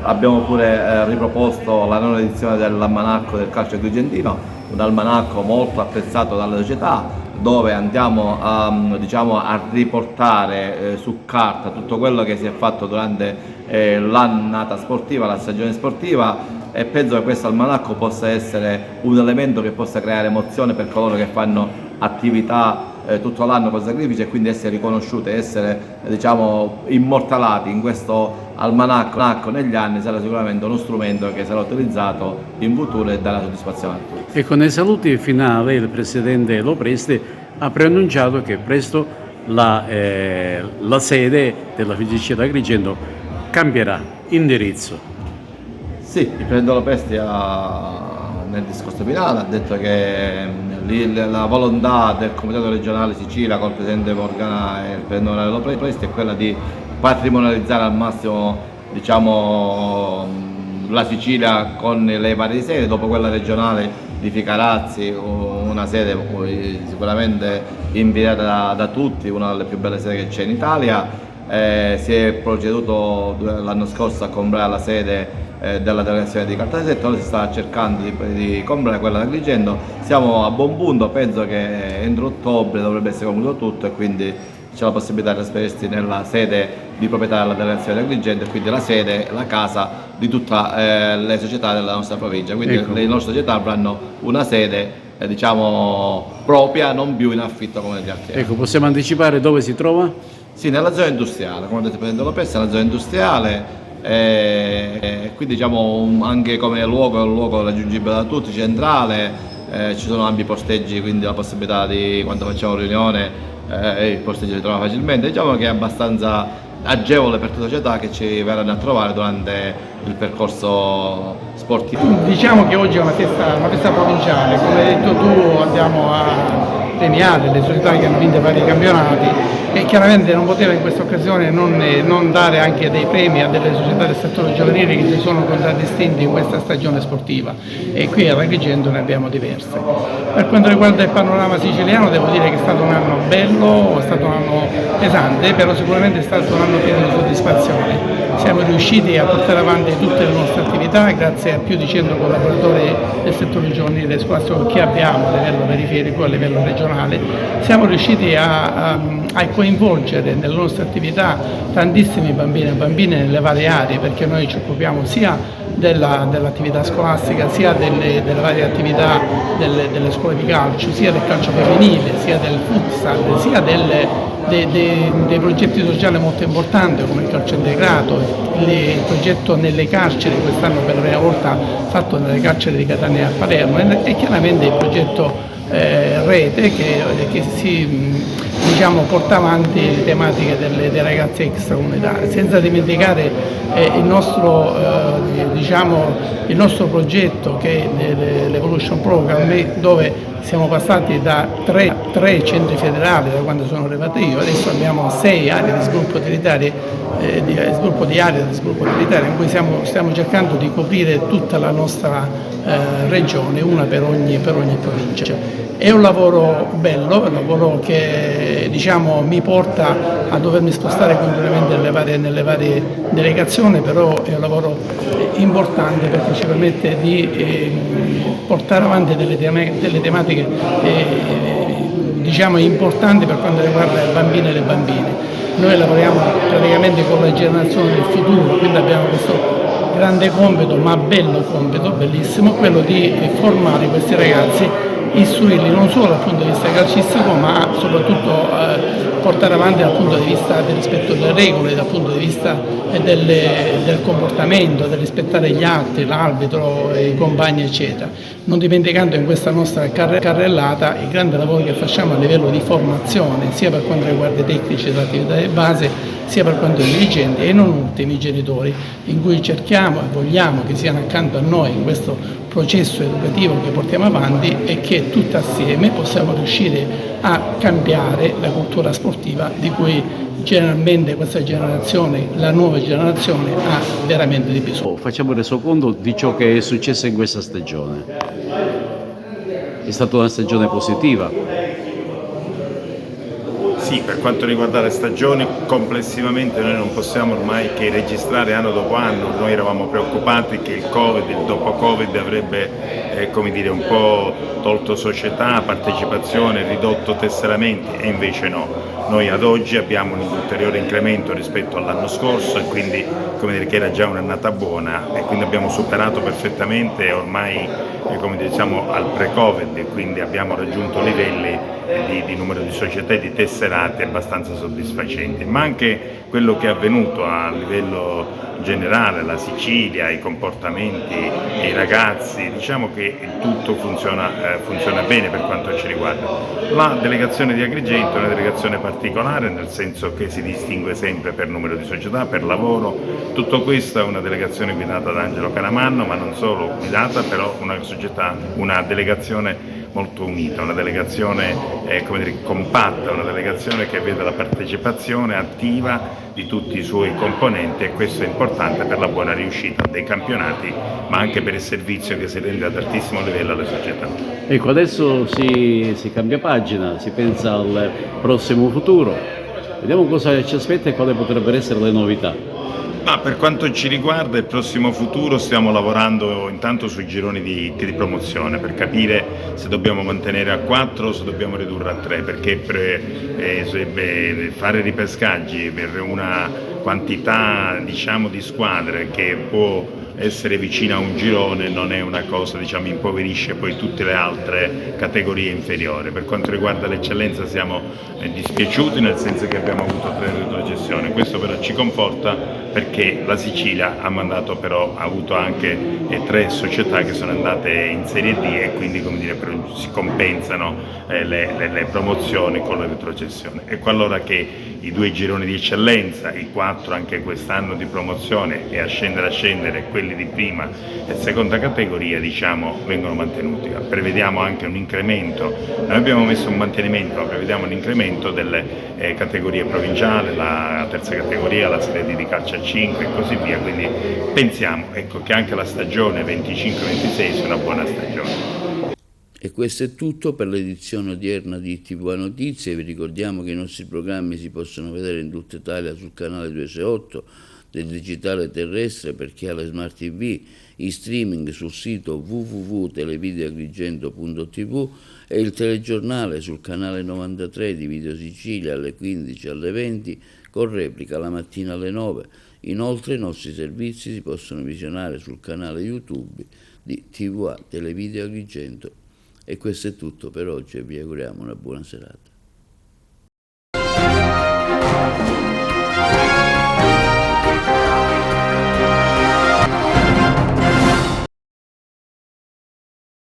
Abbiamo pure riproposto la nona edizione dell'almanacco del calcio agrigentino, un almanacco molto apprezzato dalle società, dove andiamo a riportare su carta tutto quello che si è fatto durante l'annata sportiva, la stagione sportiva, e penso che questo almanacco possa essere un elemento che possa creare emozione per coloro che fanno attività tutto l'anno con sacrificio, e quindi essere riconosciuti, essere diciamo immortalati in questo almanacco negli anni sarà sicuramente uno strumento che sarà utilizzato in futuro e darà soddisfazione a tutti. Ecco, nei saluti finali il Presidente Lopresti ha preannunciato che presto la sede della FIGC d'Agrigento cambierà indirizzo. Sì, il Presidente Lopresti nel discorso finale ha detto che la volontà del Comitato regionale Sicilia col Presidente Morgana e il Presidente Lopresti è quella di patrimonializzare al massimo diciamo, la Sicilia con le varie sedi. Dopo quella regionale di Ficarazzi, una sede sicuramente invidiata da tutti, una delle più belle sedi che c'è in Italia. Si è proceduto l'anno scorso a comprare la sede della delegazione di Caltanissetta, ora si sta cercando di comprare quella di Agrigento. Siamo a buon punto, penso che entro ottobre dovrebbe essere concluso tutto, e quindi c'è la possibilità di trasferirsi nella sede di proprietà della delegazione di Agrigento, e quindi la sede, la casa di tutte le società della nostra provincia. Quindi ecco, le nostre società avranno una sede diciamo propria, non più in affitto come negli altri anni. Ecco, possiamo anticipare dove si trova? Sì, nella zona industriale, come ha detto il Presidente Lopresti, nella zona industriale. Quindi diciamo anche come luogo è un luogo raggiungibile da tutti, centrale, ci sono ampi posteggi, quindi la possibilità di, quando facciamo riunione, il posteggio si trova facilmente. Diciamo che è abbastanza agevole per tutte le società che ci verranno a trovare durante il percorso sportivo. Diciamo che oggi è una festa provinciale, come hai detto tu andiamo a premiare le società che hanno vinto vari campionati, e chiaramente non poteva in questa occasione non dare anche dei premi a delle società del settore giovanile che si sono contraddistinti in questa stagione sportiva, e qui a Agrigento ne abbiamo diverse. Per quanto riguarda il panorama siciliano devo dire che è stato un anno bello, è stato un anno pesante, però sicuramente è stato un anno pieno di soddisfazione. Siamo riusciti a portare avanti tutte le nostre attività grazie a più di 100 collaboratori del settore giovanile scolastico che abbiamo a livello periferico e a livello regionale. Siamo riusciti a coinvolgere nelle nostre attività tantissimi bambini e bambine nelle varie aree, perché noi ci occupiamo sia dell'attività scolastica, sia delle varie attività delle scuole di calcio, sia del calcio femminile, sia del futsal, sia dei progetti sociali molto importanti come il calcio integrato, il progetto nelle carceri, quest'anno per la prima volta fatto nelle carceri di Catania e a Palermo, e chiaramente il progetto Rete che si porta avanti le tematiche dei ragazzi extracomunitari, senza dimenticare il nostro progetto che è l'Evolution Program, dove siamo passati da tre centri federali da quando sono arrivato io, adesso abbiamo 6 aree di sviluppo utilitario, in cui stiamo cercando di coprire tutta la nostra regione, una per ogni provincia. È un lavoro bello, un lavoro che mi porta a dovermi spostare continuamente nelle varie delegazioni, però è un lavoro importante perché ci permette di portare avanti delle tematiche importanti per quanto riguarda i bambini e le bambine. Noi lavoriamo praticamente con la generazione del futuro, quindi abbiamo questo grande compito, ma bello compito, bellissimo, quello di formare questi ragazzi, istruirli non solo dal punto di vista calcistico, ma soprattutto portare avanti dal punto di vista del rispetto delle regole, dal punto di vista del comportamento, del rispettare gli altri, l'arbitro, i compagni eccetera. Non dimenticando in questa nostra carrellata il grande lavoro che facciamo a livello di formazione, sia per quanto riguarda i tecnici dell'attività di base, sia per quanto riguarda i dirigenti e non ultimi i genitori, in cui cerchiamo e vogliamo che siano accanto a noi in questo processo educativo che portiamo avanti e che tutti assieme possiamo riuscire a cambiare la cultura sportiva di cui generalmente questa generazione, la nuova generazione, ha veramente di bisogno. Facciamo il resoconto di ciò che è successo in questa stagione. È stata una stagione positiva. Sì, per quanto riguarda le stagioni, complessivamente noi non possiamo ormai che registrare anno dopo anno. Noi eravamo preoccupati che il Covid, il dopo Covid avrebbe come dire, un po' tolto società, partecipazione, ridotto tesseramenti, e invece no. Noi ad oggi abbiamo un ulteriore incremento rispetto all'anno scorso, e quindi come dire, che era già un'annata buona, e quindi abbiamo superato perfettamente ormai come diciamo al pre-Covid, e quindi abbiamo raggiunto livelli di numero di società e di tesserati abbastanza soddisfacenti. Ma anche quello che è avvenuto a livello generale, la Sicilia, i comportamenti, i ragazzi, diciamo che il tutto funziona bene per quanto ci riguarda. La delegazione di Agrigento è una delegazione particolare, nel senso che si distingue sempre per numero di società, per lavoro. Tutto questo è una delegazione guidata da Angelo Caramanno, ma non solo guidata, però una delegazione molto unita, una delegazione come dire, compatta, una delegazione che vede la partecipazione attiva di tutti i suoi componenti, e questo è importante per la buona riuscita dei campionati, ma anche per il servizio che si rende ad altissimo livello alle società. Ecco, adesso si cambia pagina, si pensa al prossimo futuro, vediamo cosa ci aspetta e quali potrebbero essere le novità. Ma per quanto ci riguarda il prossimo futuro stiamo lavorando intanto sui gironi di promozione per capire se dobbiamo mantenere a 4 o se dobbiamo ridurre a 3, perché fare ripescaggi per una quantità diciamo di squadre che può essere vicina a un girone non è una cosa, diciamo, impoverisce poi tutte le altre categorie inferiori. Per quanto riguarda l'eccellenza siamo dispiaciuti, nel senso che abbiamo avuto 3 retrocessioni. Questo però ci conforta, perché la Sicilia ha avuto anche 3 società che sono andate in Serie D, e quindi come dire, si compensano le promozioni con le retrocessioni. Ecco allora che i 2 gironi di eccellenza, i 4 anche quest'anno di promozione, e a scendere quelli di prima e seconda categoria, diciamo, vengono mantenuti. Prevediamo anche un incremento, noi abbiamo messo un mantenimento, ma prevediamo un incremento delle categorie provinciali, la terza categoria, la Serie D di calcio a 5 e così via, quindi pensiamo che anche la stagione 25-26 sia una buona stagione. E questo è tutto per l'edizione odierna di TV Notizie. Vi ricordiamo che i nostri programmi si possono vedere in tutta Italia sul canale 268 del digitale terrestre per chi ha le smart TV, in streaming sul sito www.televideoagrigento.tv e il telegiornale sul canale 93 di Video Sicilia alle 15 alle 20 con replica la mattina alle 9. Inoltre i nostri servizi si possono visionare sul canale YouTube di TVA Televideo Agrigento. E questo è tutto per oggi e vi auguriamo una buona serata.